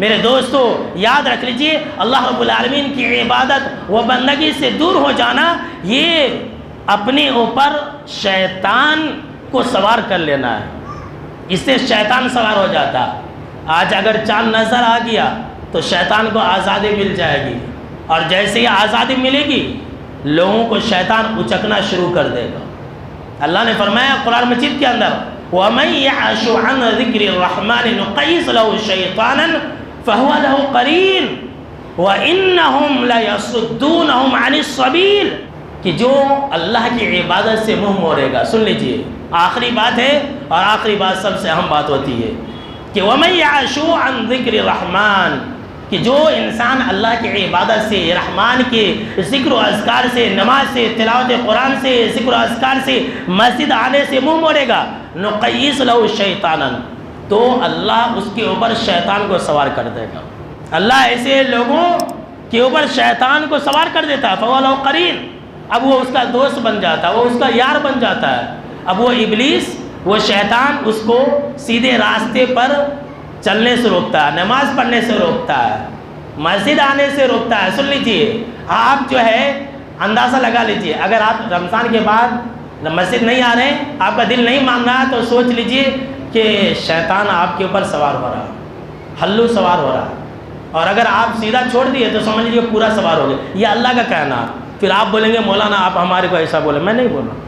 میرے دوستو یاد رکھ لیجئے، اللہ رب العالمین کی عبادت و بندگی سے دور ہو جانا یہ اپنے اوپر شیطان کو سوار کر لینا ہے، اس سے شیطان سوار ہو جاتا۔ آج اگر چاند نظر آ گیا تو شیطان کو آزادی مل جائے گی، اور جیسے ہی آزادی ملے گی لوگوں کو شیطان اچکنا شروع کر دے گا۔ اللہ نے فرمایا قرآن مجید کے اندر وَمَن يَعْشُ عَنْ ذِكْرِ الرَّحْمَنِ نُقَيِّضْ لَهُ شَيْطَانًا فَهُوَ لَهُ قَرِينٌ وَإِنَّهُمْ لَيَصُدُّونَهُمْ عَنِ السَّبِيلِ، کہ جو اللہ کی عبادت سے منہ موڑے گا۔ سن لیجئے آخری بات ہے، اور آخری بات سب سے اہم بات ہوتی ہے کہ وَمَن يَعْشُ عَنْ ذِكْرِ الرَّحْمَنِ، کہ جو انسان اللہ کی عبادت سے، رحمان کے ذکر و اذکار سے، نماز سے، تلاوت قرآن سے، ذکر و اذکار سے، مسجد آنے سے منہ موڑے گا، نُقَيِّضْ لَهُ شَيْطَانًا، تو اللہ اس کے اوپر شیطان کو سوار کر دے گا۔ اللہ ایسے لوگوں کے اوپر شیطان کو سوار کر دیتا ہے، فَهُوَ لَهُ قَرِينٌ، اب وہ اس کا دوست بن جاتا ہے، وہ اس کا یار بن جاتا ہے۔ اب وہ ابلیس، وہ شیطان اس کو سیدھے راستے پر چلنے سے روکتا ہے، نماز پڑھنے سے روکتا ہے، مسجد آنے سے روکتا ہے۔ سن لیجئے آپ جو ہے اندازہ لگا لیجئے، اگر آپ رمضان کے بعد مسجد نہیں آ رہے ہیں، آپ کا دل نہیں مان رہا، تو سوچ لیجئے کہ شیطان آپ کے اوپر سوار ہو رہا، ہلو سوار ہو رہا، اور اگر آپ سیدھا چھوڑ دیے تو سمجھ لیجئے پورا سوار ہو گیا۔ یہ اللہ کا کہنا۔ پھر آپ بولیں گے مولانا آپ ہمارے کو ایسا بولے، میں نہیں بول رہا،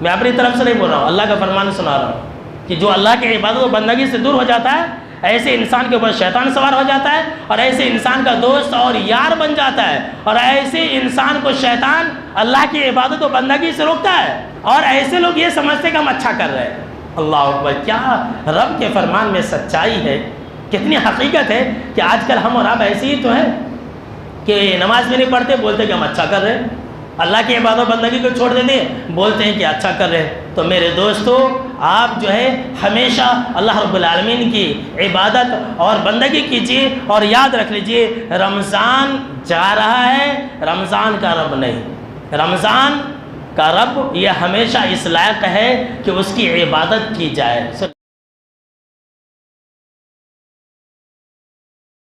میں اپنی طرف سے نہیں بول رہا ہوں، اللہ کا فرمان سنا رہا ہوں کہ جو اللہ کی عبادت و بندگی سے دور ہو جاتا ہے، ایسے انسان کے اوپر شیطان سوار ہو جاتا ہے، اور ایسے انسان کا دوست اور یار بن جاتا ہے، اور ایسے انسان کو شیطان اللہ کی عبادت و بندگی سے روکتا ہے، اور ایسے لوگ یہ سمجھتے کہ ہم اچھا کر رہے ہیں۔ اللہ اکبر، کیا رب کے فرمان میں سچائی ہے، کتنی حقیقت ہے کہ آج کل ہم اور آپ ایسے ہی تو ہیں کہ نماز میں نہیں پڑھتے، بولتے کہ ہم اچھا کر رہے ہیں، اللہ کی عبادت و بندگی کو چھوڑ دیتے ہیں، بولتے ہیں کہ اچھا کر رہے ہیں۔ تو میرے دوستو آپ جو ہے ہمیشہ اللہ رب العالمین کی عبادت اور بندگی کیجیے، اور یاد رکھ لیجیے رمضان جا رہا ہے، رمضان کا رب نہیں، رمضان کا رب یہ ہمیشہ اس لائق ہے کہ اس کی عبادت کی جائے۔